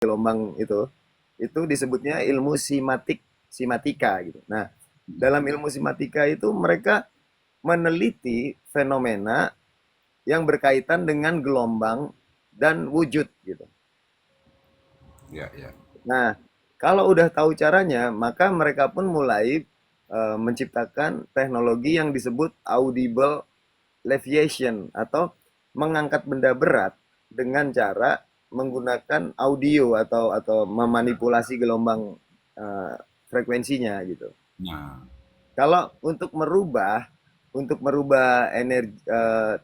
gelombang itu disebutnya ilmu simatika gitu. Nah, dalam ilmu simatika itu mereka meneliti fenomena yang berkaitan dengan gelombang dan wujud gitu. Ya, ya. Nah, kalau udah tahu caranya, maka mereka pun mulai menciptakan teknologi yang disebut audible leviation atau mengangkat benda berat dengan cara menggunakan audio atau memanipulasi gelombang eh, frekuensinya gitu. Nah, Kalau untuk merubah energi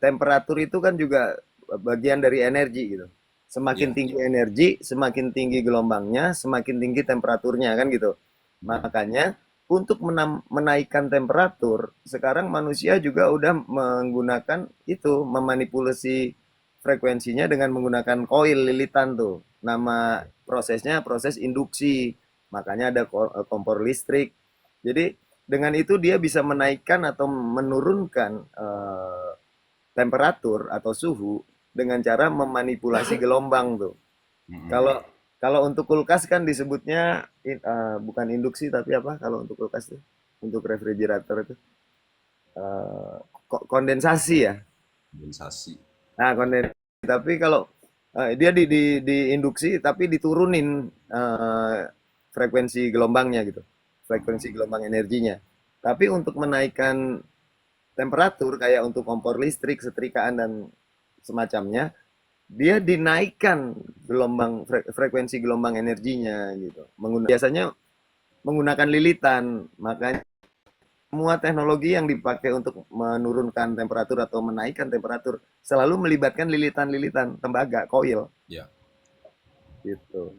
temperatur itu kan juga bagian dari energi gitu. Semakin ya, tinggi energi, semakin tinggi gelombangnya, semakin tinggi temperaturnya kan gitu. nah, Makanya untuk menaikkan temperatur, sekarang manusia juga udah menggunakan itu, memanipulasi frekuensinya dengan menggunakan koil lilitan tuh. Nama prosesnya proses induksi. Makanya ada kompor listrik. Jadi dengan itu dia bisa menaikkan atau menurunkan temperatur atau suhu dengan cara memanipulasi gelombang tuh. Kalau kalau untuk kulkas kan disebutnya bukan induksi tapi apa kalau untuk kulkas tuh? Untuk refrigerator itu eh, kondensasi ya. kompensasi. Nah, kondensasi. Tapi kalau dia diinduksi tapi diturunin eh, frekuensi gelombangnya gitu. Frekuensi gelombang energinya. Tapi untuk menaikkan temperatur kayak untuk kompor listrik, setrikaan dan semacamnya, dia dinaikkan frekuensi gelombang energinya gitu. Biasanya menggunakan lilitan, makanya semua teknologi yang dipakai untuk menurunkan temperatur atau menaikkan temperatur selalu melibatkan lilitan-lilitan tembaga, koil Ya. gitu.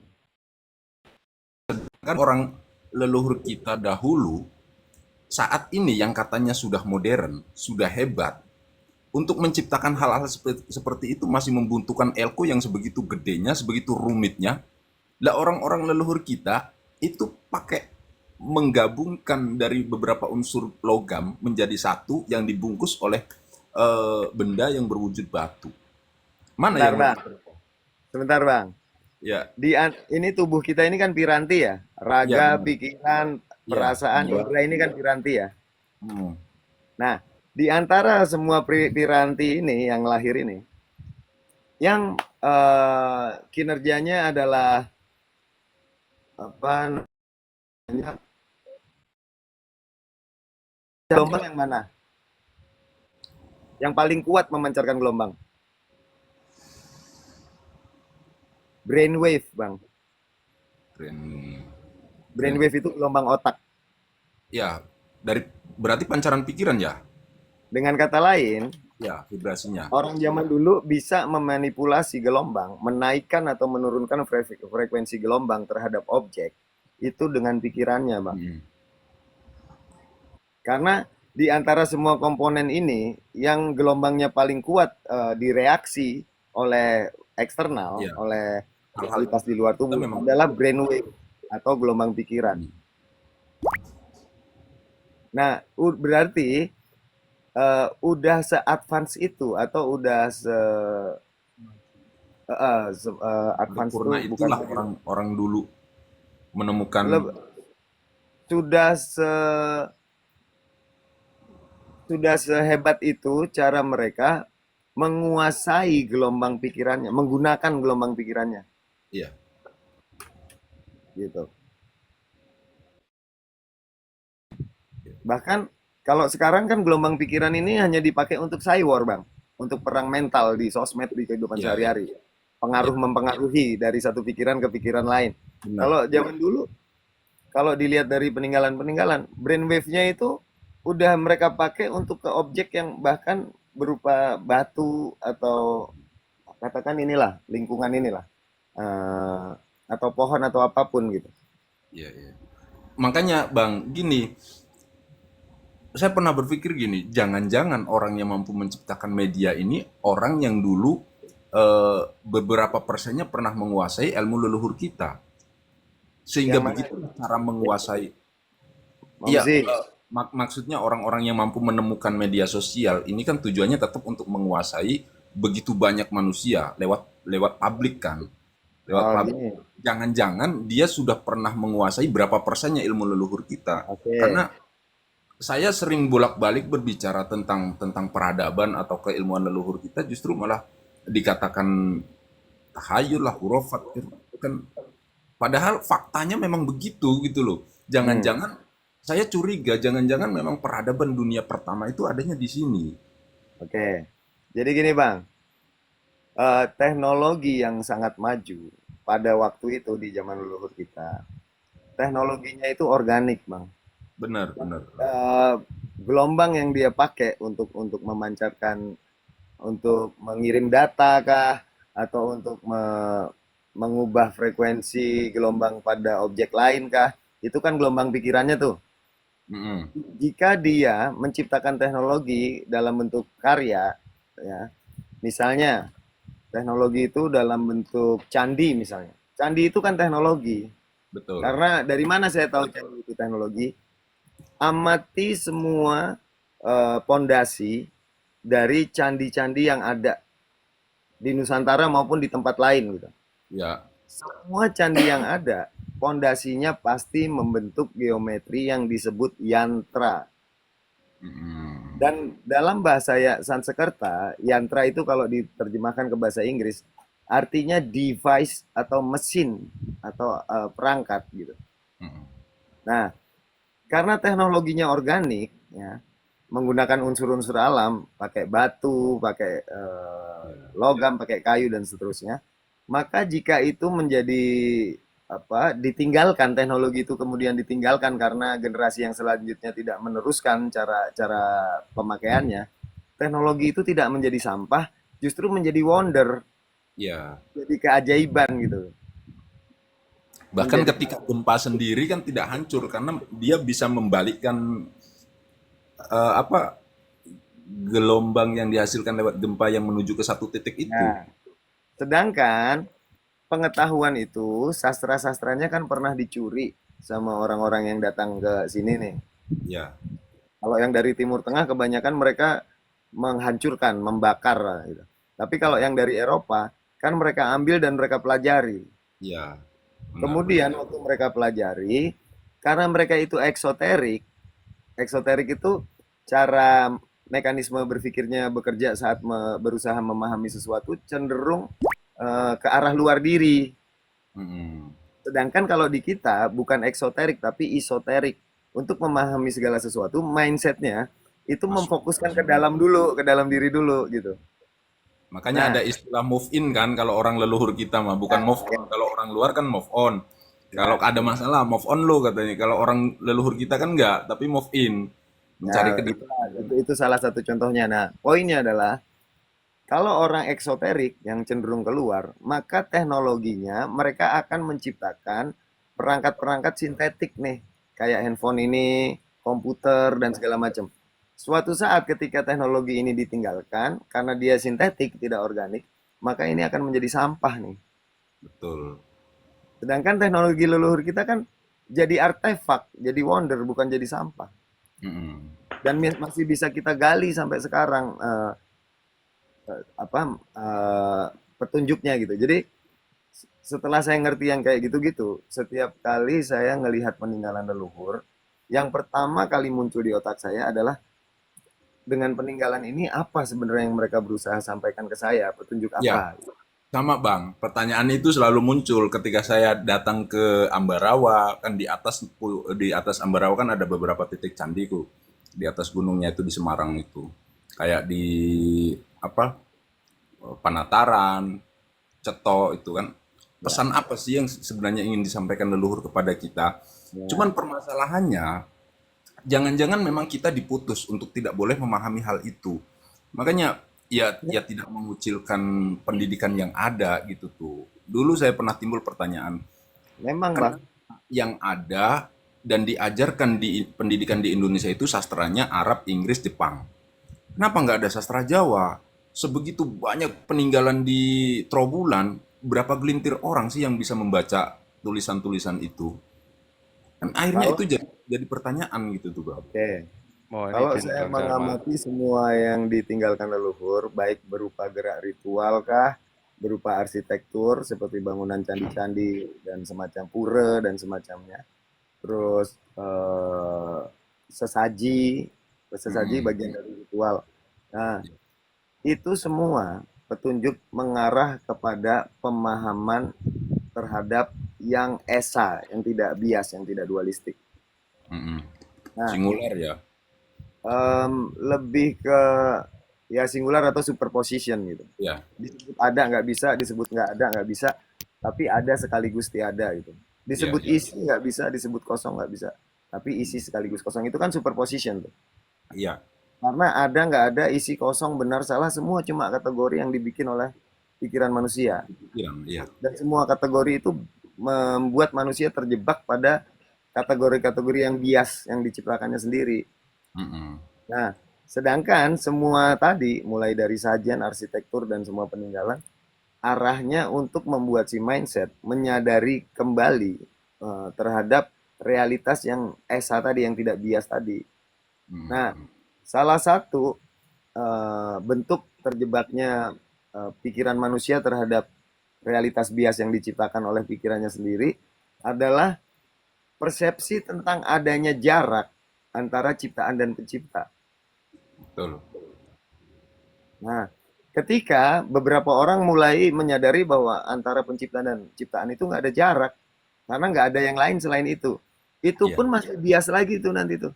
Kan orang leluhur kita dahulu saat ini yang katanya sudah modern, sudah hebat, untuk menciptakan hal-hal seperti itu masih membutuhkan elko yang sebegitu gedenya, sebegitu rumitnya. Lah orang-orang leluhur kita itu pakai menggabungkan dari beberapa unsur logam menjadi satu yang dibungkus oleh benda yang berwujud batu. Mana Sebentar, yang Bang. lebih? Sebentar, Bang. Ya, Ini tubuh kita ini kan piranti ya. ya Raga, benar. pikiran, Ya, perasaan, indera ini kan piranti ya. hmm, Nah, di antara semua piranti ini yang lahir ini, yang kinerjanya adalah apa namanya? Gelombang yang mana? Yang paling kuat memancarkan gelombang. Brainwave, Bang. brain, brain. Brainwave itu gelombang otak. Ya, dari berarti pancaran pikiran ya. Dengan kata lain, Ya, vibrasinya. orang zaman dulu bisa memanipulasi gelombang, menaikkan atau menurunkan frekuensi gelombang terhadap objek itu dengan pikirannya, Bang. Hmm. Karena di antara semua komponen ini, yang gelombangnya paling kuat direaksi oleh eksternal, Ya, oleh hal-hal fasilitas di luar kita tubuh memang. adalah brainwave atau gelombang pikiran. Hmm. Nah, berarti udah se-advance itu atau udah advance Sempurna tuh bukan itulah orang-orang dulu menemukan. sudah sudah sehebat itu cara mereka menguasai gelombang pikirannya, menggunakan gelombang pikirannya Iya, gitu. Bahkan kalau sekarang kan gelombang pikiran ini hanya dipakai untuk cyber, Bang. Untuk perang mental di sosmed, di kehidupan iya, iya, sehari-hari. iya, Pengaruh mempengaruhi dari satu pikiran ke pikiran lain. benar. Kalau zaman dulu, kalau dilihat dari peninggalan-peninggalan, brainwave-nya itu udah mereka pakai untuk ke objek yang bahkan berupa batu atau katakan inilah, lingkungan inilah. eh, atau pohon atau apapun gitu. Iya, iya. Makanya Bang, gini, saya pernah berpikir gini, jangan-jangan orang yang mampu menciptakan media ini orang yang dulu beberapa persennya pernah menguasai ilmu leluhur kita. Sehingga Yang mana? begitu cara menguasai. Iya, Mamsi. maksudnya orang-orang yang mampu menemukan media sosial ini kan tujuannya tetap untuk menguasai begitu banyak manusia lewat lewat publik kan. Lewat Oh, pabrik, gini. jangan-jangan dia sudah pernah menguasai berapa persennya ilmu leluhur kita. Oke. Karena saya sering bolak-balik berbicara tentang tentang peradaban atau keilmuan leluhur kita, justru malah dikatakan tahayul lah, hurafat kan. Padahal faktanya memang begitu gitu loh. Hmm, Jangan-jangan saya curiga, jangan-jangan memang peradaban dunia pertama itu adanya di sini. oke. Jadi gini Bang, teknologi yang sangat maju pada waktu itu di zaman leluhur kita, teknologinya itu organik Bang. Benar, benar. Eh, Gelombang yang dia pakai untuk memancarkan, untuk mengirim data kah, atau untuk mengubah frekuensi gelombang pada objek lain kah, itu kan gelombang pikirannya tuh. Mm-mm. Jika dia menciptakan teknologi dalam bentuk karya, ya, misalnya teknologi itu dalam bentuk candi misalnya. Candi itu kan teknologi. Betul. Karena dari mana saya tahu candi itu teknologi? Amati semua pondasi dari candi-candi yang ada di Nusantara maupun di tempat lain gitu. Ya. Semua candi yang ada, pondasinya pasti membentuk geometri yang disebut yantra. Mm-mm. Dan dalam bahasa ya Sanskerta, yantra itu kalau diterjemahkan ke bahasa Inggris, artinya device atau mesin atau perangkat gitu. Mm-mm. Nah, karena teknologinya organik, ya, menggunakan unsur-unsur alam, pakai batu, pakai Ya. logam, pakai kayu dan seterusnya, maka jika itu menjadi apa ditinggalkan, teknologi itu kemudian ditinggalkan karena generasi yang selanjutnya tidak meneruskan cara cara pemakaiannya, teknologi itu tidak menjadi sampah, justru menjadi wonder, Ya. jadi keajaiban gitu. Bahkan Menjadi ketika gempa sendiri kan tidak hancur karena dia bisa membalikkan apa gelombang yang dihasilkan lewat gempa yang menuju ke satu titik itu. nah, sedangkan pengetahuan itu sastra-sastranya kan pernah dicuri sama orang-orang yang datang ke sini nih. Ya, Kalau yang dari Timur Tengah kebanyakan mereka menghancurkan, membakar gitu. Tapi kalau yang dari Eropa kan mereka ambil dan mereka pelajari. ya, benar-benar. Kemudian waktu mereka pelajari, karena mereka itu eksoterik, eksoterik itu cara mekanisme berpikirnya bekerja saat berusaha memahami sesuatu cenderung ke arah luar diri. Mm-mm. Sedangkan kalau di kita bukan eksoterik tapi isoterik. Untuk memahami segala sesuatu, mindsetnya itu Masuk. memfokuskan ke dalam dulu, ke dalam diri dulu gitu. Makanya Nah, ada istilah move in kan kalau orang leluhur kita mah bukan move ya, on. Kalau orang luar kan move on. Kalau ya, ada masalah move on lo katanya. Kalau orang leluhur kita kan enggak, tapi move in. ya Mencari itu, kedamaian kan. itu salah satu contohnya. Nah, poinnya adalah kalau orang eksoterik yang cenderung keluar, maka teknologinya mereka akan menciptakan perangkat-perangkat sintetik nih, kayak handphone ini, komputer dan segala macam. Suatu saat ketika teknologi ini ditinggalkan karena dia sintetik, tidak organik, maka ini akan menjadi sampah nih. Betul. Sedangkan teknologi leluhur kita kan jadi artefak, jadi wonder, bukan jadi sampah. Mm-mm. Dan masih bisa kita gali sampai sekarang apa petunjuknya gitu. Jadi setelah saya ngerti yang kayak gitu-gitu, setiap kali saya ngelihat peninggalan leluhur, yang pertama kali muncul di otak saya adalah dengan peninggalan ini apa sebenarnya yang mereka berusaha sampaikan ke saya, petunjuk Ya, apa? sama Bang. Pertanyaan itu selalu muncul ketika saya datang ke Ambarawa. Kan di atas Ambarawa kan ada beberapa titik candiku. Di atas gunungnya itu di Semarang itu. Kayak di apa? Panataran, Ceto itu kan. Ya, Pesan apa sih yang sebenarnya ingin disampaikan leluhur kepada kita? ya, Cuman permasalahannya, jangan-jangan memang kita diputus untuk tidak boleh memahami hal itu. Makanya ya tidak mengucilkan pendidikan yang ada gitu tuh. Dulu saya pernah timbul pertanyaan, memang bang. kenapa yang ada dan diajarkan di pendidikan di Indonesia itu sastranya Arab, Inggris, Jepang. Kenapa nggak ada sastra Jawa? Sebegitu banyak peninggalan di Trowulan, berapa gelintir orang sih yang bisa membaca tulisan-tulisan itu? Kan akhirnya Kalau itu jadi pertanyaan gitu tuh, Bang. oke, Oh, ini kalau saya cenderung sama. mengamati semua yang ditinggalkan leluhur, baik berupa gerak ritual kah, berupa arsitektur seperti bangunan candi-candi dan semacam pura dan semacamnya. Terus sesaji, sesaji Mm-mm. bagian dari ritual. Nah, itu semua petunjuk mengarah kepada pemahaman terhadap yang esa, yang tidak bias, yang tidak dualistik. Mm-mm. Nah, Singular ya. lebih ke ya singular atau superposition gitu. Ya, Disebut ada nggak bisa, disebut nggak ada nggak bisa, tapi ada sekaligus tiada gitu. ya, Disebut ya. isi nggak bisa, disebut kosong nggak bisa. Tapi isi sekaligus kosong itu kan superposition tuh. Iya, Karena ada nggak ada, isi kosong benar salah semua cuma kategori yang dibikin oleh pikiran manusia. pikiran, iya. Dan semua kategori itu membuat manusia terjebak pada kategori-kategori yang bias yang diciptakannya sendiri. Mm-mm. Nah, sedangkan semua tadi, mulai dari sajian, arsitektur, dan semua peninggalan, arahnya untuk membuat si mindset menyadari kembali terhadap realitas yang esa tadi, yang tidak bias tadi. Nah, Mm-mm. salah satu bentuk terjebaknya pikiran manusia terhadap realitas bias yang diciptakan oleh pikirannya sendiri adalah persepsi tentang adanya jarak antara ciptaan dan pencipta. Betul. Nah, ketika beberapa orang mulai menyadari bahwa antara pencipta dan ciptaan itu nggak ada jarak, karena nggak ada yang lain selain itu Iya. pun masih bias lagi tuh nanti tuh.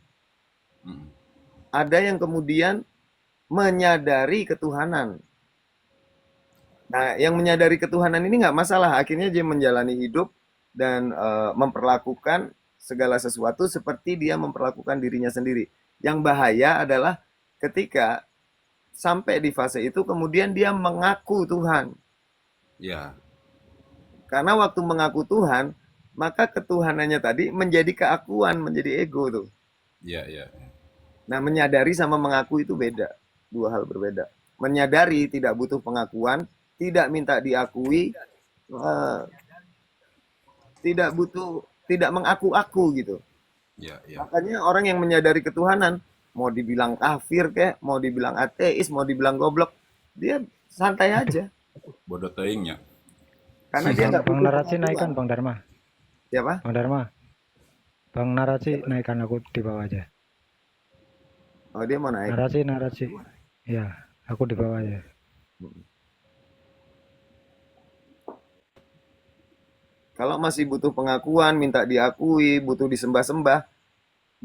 Mm-mm. Ada yang kemudian menyadari ketuhanan. Nah, yang menyadari ketuhanan ini nggak masalah, akhirnya dia menjalani hidup dan memperlakukan segala sesuatu seperti dia memperlakukan dirinya sendiri. Yang bahaya adalah ketika sampai di fase itu kemudian dia mengaku Tuhan. Iya, Karena waktu mengaku Tuhan, maka ketuhanannya tadi menjadi keakuan, menjadi ego tuh. iya, iya. Nah, menyadari sama mengaku itu beda. Dua hal berbeda. Menyadari tidak butuh pengakuan, tidak minta diakui, eh, tidak butuh, tidak mengaku-aku gitu. Iya, iya. Makanya orang yang menyadari ketuhanan, mau dibilang kafir kek, mau dibilang ateis, mau dibilang goblok, dia santai Aduh, aja. Bodoh teingnya. Karena dia nggak Bang butuh Narasi pengakuan. naikkan Bang Dharma. Siapa? Bang Dharma, Bang Narasi Siapa? naikkan aku di bawah aja. Oh, dia mau naik. Narasi. Ya, aku di bawah aja. Kalau masih butuh pengakuan, minta diakui, butuh disembah-sembah,